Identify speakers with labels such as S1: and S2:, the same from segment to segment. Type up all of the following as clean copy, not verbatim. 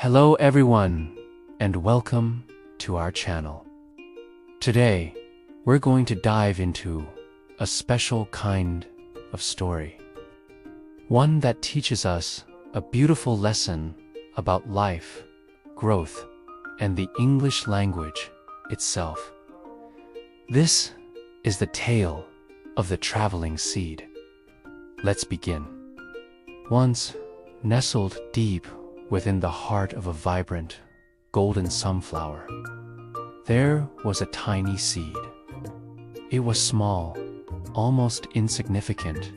S1: Hello everyone, and welcome to our channel. Today, we're going to dive into a special kind of story. One that teaches us a beautiful lesson about life, growth, and the English language itself. This is the tale of the traveling seed. Let's begin. Once, nestled deep within the heart of a vibrant, golden sunflower, there was a tiny seed. It was small, almost insignificant,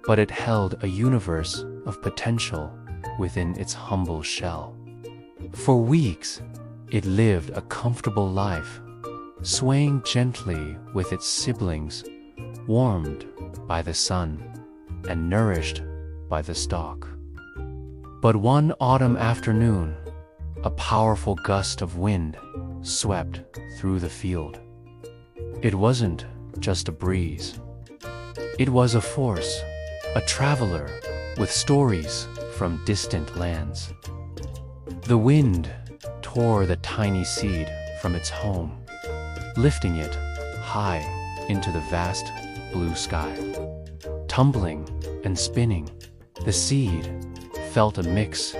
S1: but it held a universe of potential within its humble shell. For weeks, it lived a comfortable life, swaying gently with its siblings, warmed by the sun and nourished by the stalk. But one autumn afternoon, a powerful gust of wind swept through the field. It wasn't just a breeze. It was a force, a traveler with stories from distant lands. The wind tore the tiny seed from its home, lifting it high into the vast blue sky. Tumbling and spinning, the seed felt a mix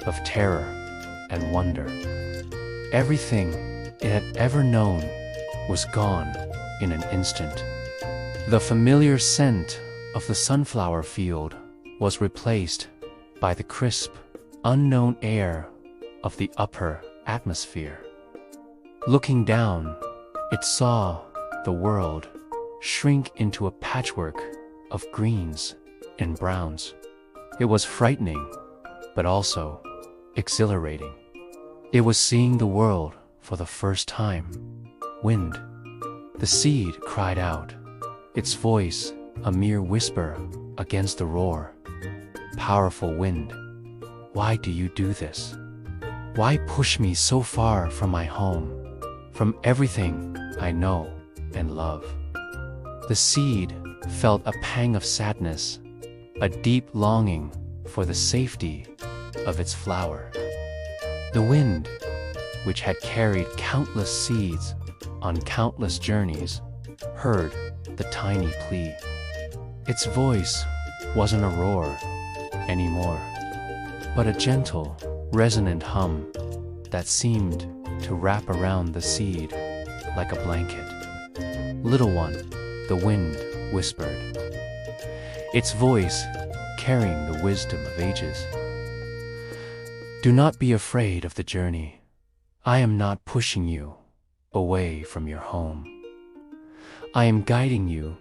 S1: of terror and wonder. Everything it had ever known was gone in an instant. The familiar scent of the sunflower field was replaced by the crisp, unknown air of the upper atmosphere. Looking down, it saw the world shrink into a patchwork of greens and browns. It was frightening, but also exhilarating. It was seeing the world for the first time. Wind. The seed cried out, its voice a mere whisper against the roar. Powerful wind, why do you do this? Why push me so far from my home, from everything I know and love? The seed felt a pang of sadness, a deep longing for the safety of its flower. The wind, which had carried countless seeds on countless journeys, heard the tiny plea. Its voice wasn't a roar anymore, but a gentle, resonant hum that seemed to wrap around the seed like a blanket. "Little one," the wind whispered, its voice carrying the wisdom of ages. "Do not be afraid of the journey. I am not pushing you away from your home. I am guiding you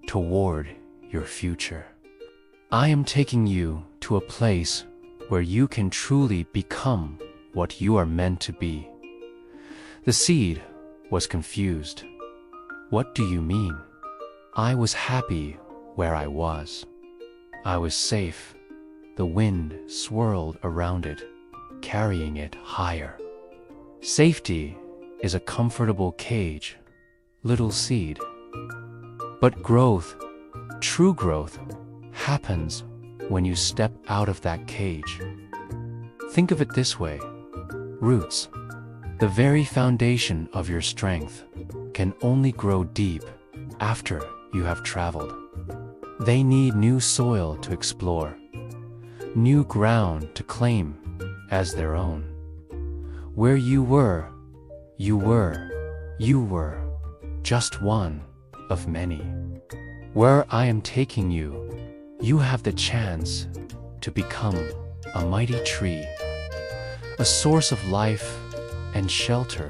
S1: toward your future. I am taking you to a place where you can truly become what you are meant to be." The seed was confused. "What do you mean?" "I was happy where I was. I was safe." The wind swirled around it, carrying it higher. "Safety is a comfortable cage, little seed. But growth, true growth, happens when you step out of that cage. Think of it this way. Roots, the very foundation of your strength, can only grow deep after you have traveled. They need new soil to explore, new ground to claim as their own. Where you were just one of many. Where I am taking you, you have the chance to become a mighty tree, a source of life and shelter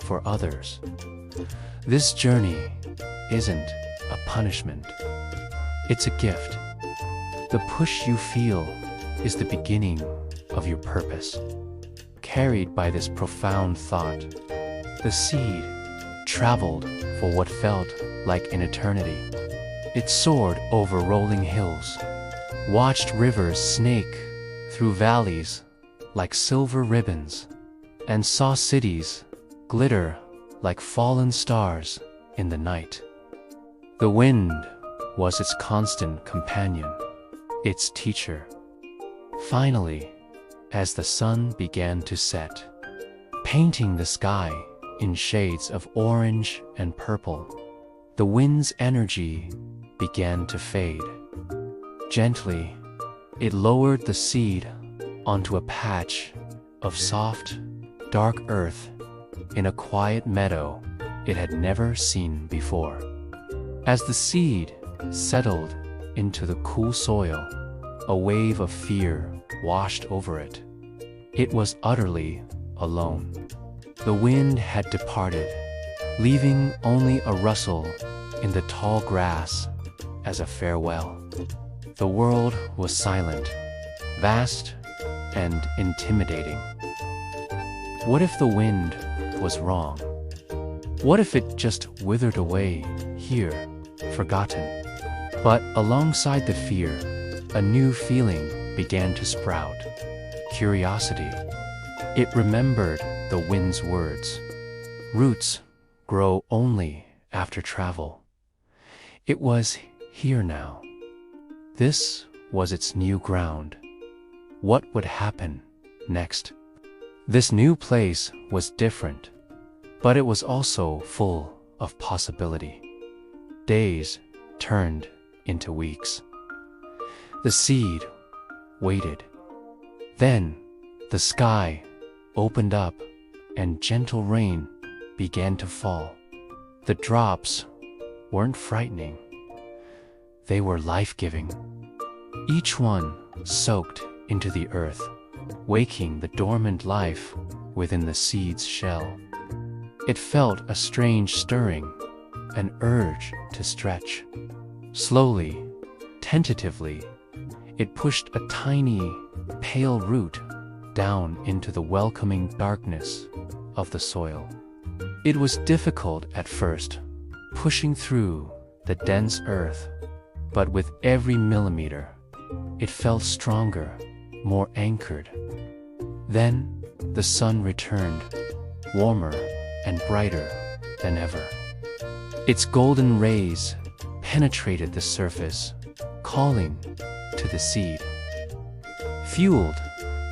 S1: for others. This journey isn't a punishment. It's a gift. The push you feel is the beginning of your purpose." Carried by this profound thought, the seed traveled for what felt like an eternity. It soared over rolling hills, watched rivers snake through valleys like silver ribbons, and saw cities glitter like fallen stars in the night. The wind was its constant companion, its teacher. Finally, as the sun began to set, painting the sky in shades of orange and purple. The wind's energy began to fade. Gently, it lowered the seed onto a patch of soft, dark earth in a quiet meadow it had never seen before. As the seed settled into the cool soil, a wave of fear washed over it. It was utterly alone. The wind had departed, leaving only a rustle in the tall grass as a farewell. The world was silent, vast, and intimidating. What if the wind was wrong? What if it just withered away here, forgotten? But alongside the fear, a new feeling began to sprout. Curiosity. It remembered the wind's words. Roots grow only after travel. It was here now. This was its new ground. What would happen next? This new place was different, but it was also full of possibility. Days turned into weeks. The seed waited. Then the sky opened up and gentle rain began to fall. The drops weren't frightening. They were life-giving. Each one soaked into the earth, waking the dormant life within the seed's shell. It felt a strange stirring, an urge to stretch. Slowly, tentatively, it pushed a tiny, pale root down into the welcoming darkness of the soil. It was difficult at first, pushing through the dense earth, but with every millimeter, it felt stronger, more anchored. Then the sun returned, warmer and brighter than ever. Its golden rays penetrated the surface, calling to the seed. Fueled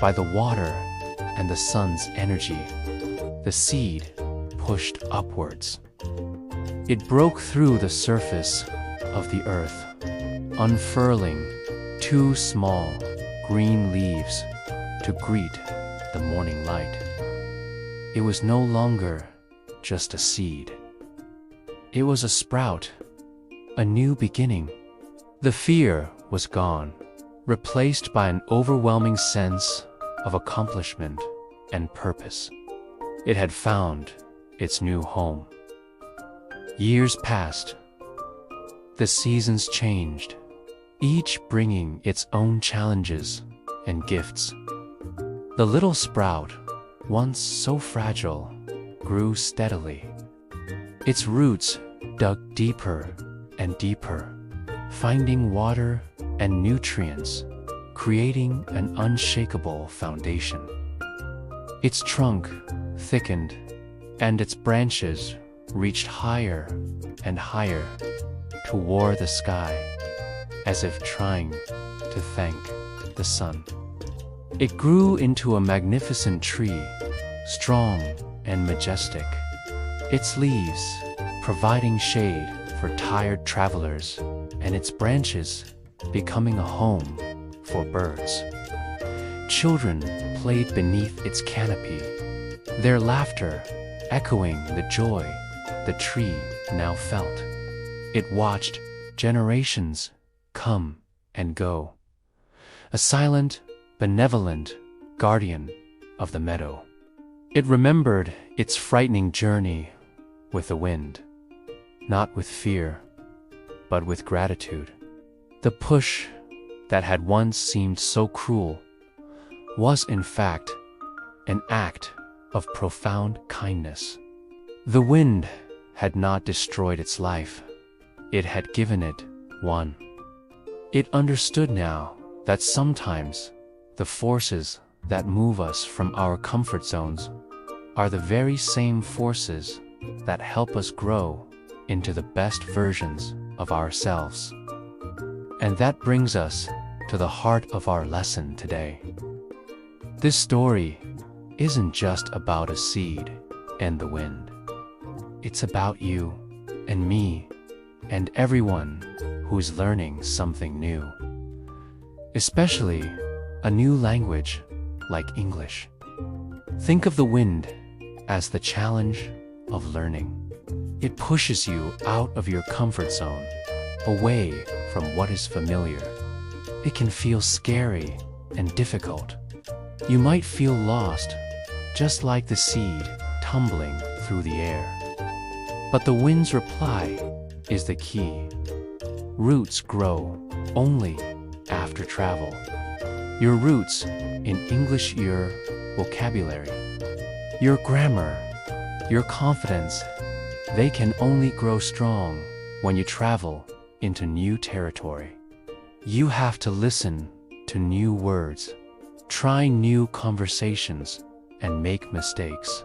S1: by the water and the sun's energy, the seed pushed upwards. It broke through the surface of the earth, unfurling two small green leaves to greet the morning light. It was no longer just a seed. It was a sprout, a new beginning. The fear was gone, replaced by an overwhelming sense of accomplishment and purpose. It had found its new home. Years passed. The seasons changed, each bringing its own challenges and gifts. The little sprout, once so fragile, grew steadily. Its roots dug deeper and deeper, finding water and nutrients, creating an unshakable foundation. Its trunk thickened, and its branches reached higher and higher toward the sky, as if trying to thank the sun. It grew into a magnificent tree, strong and majestic, its leaves providing shade for tired travelers, and its branches becoming a home for birds. Children played beneath its canopy, their laughter echoing the joy the tree now felt. It watched generations come and go, a silent, benevolent guardian of the meadow. It remembered its frightening journey with the wind, not with fear, but with gratitude. The push that had once seemed so cruel was in fact an act of profound kindness. The wind had not destroyed its life, it had given it one. It understood now that sometimes the forces that move us from our comfort zones are the very same forces that help us grow into the best versions of ourselves. And that brings us to the heart of our lesson today. This story isn't just about a seed and the wind. It's about you and me and everyone who's learning something new, especially a new language like English. Think of the wind as the challenge of learning. It pushes you out of your comfort zone, away from what is familiar. It can feel scary and difficult. You might feel lost, just like the seed tumbling through the air. But the wind's reply is the key. Roots grow only after travel. Your roots in English, your vocabulary, your grammar, your confidence, they can only grow strong when you travel into new territory. You have to listen to new words, try new conversations, and make mistakes.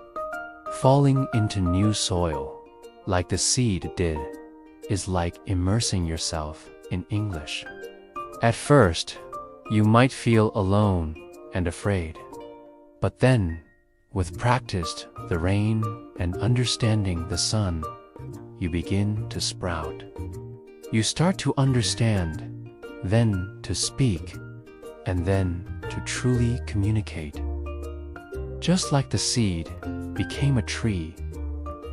S1: Falling into new soil, like the seed did, is like immersing yourself in English. At first, you might feel alone and afraid. But then, with practice, the rain, and understanding the sun, you begin to sprout. You start to understand, then to speak, and then to truly communicate. Just like the seed became a tree,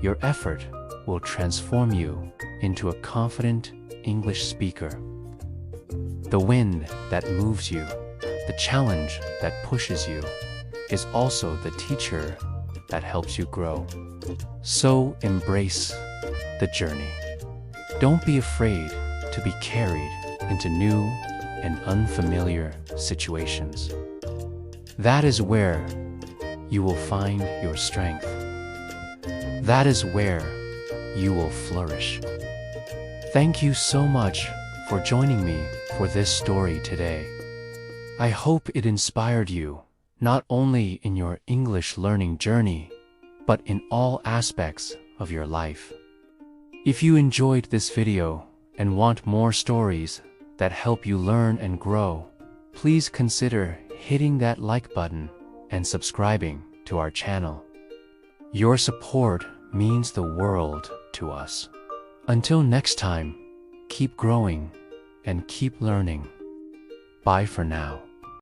S1: your effort will transform you into a confident English speaker. The wind that moves you, the challenge that pushes you, is also the teacher that helps you grow. So embrace the journey. Don't be afraid to be carried into new and unfamiliar situations. That is where you will find your strength. That is where you will flourish. Thank you so much for joining me for this story today. I hope it inspired you, not only in your English learning journey, but in all aspects of your life. If you enjoyed this video and want more stories that help you learn and grow, please consider hitting that like button and subscribing to our channel. Your support means the world to us. Until next time, keep growing and keep learning. Bye for now.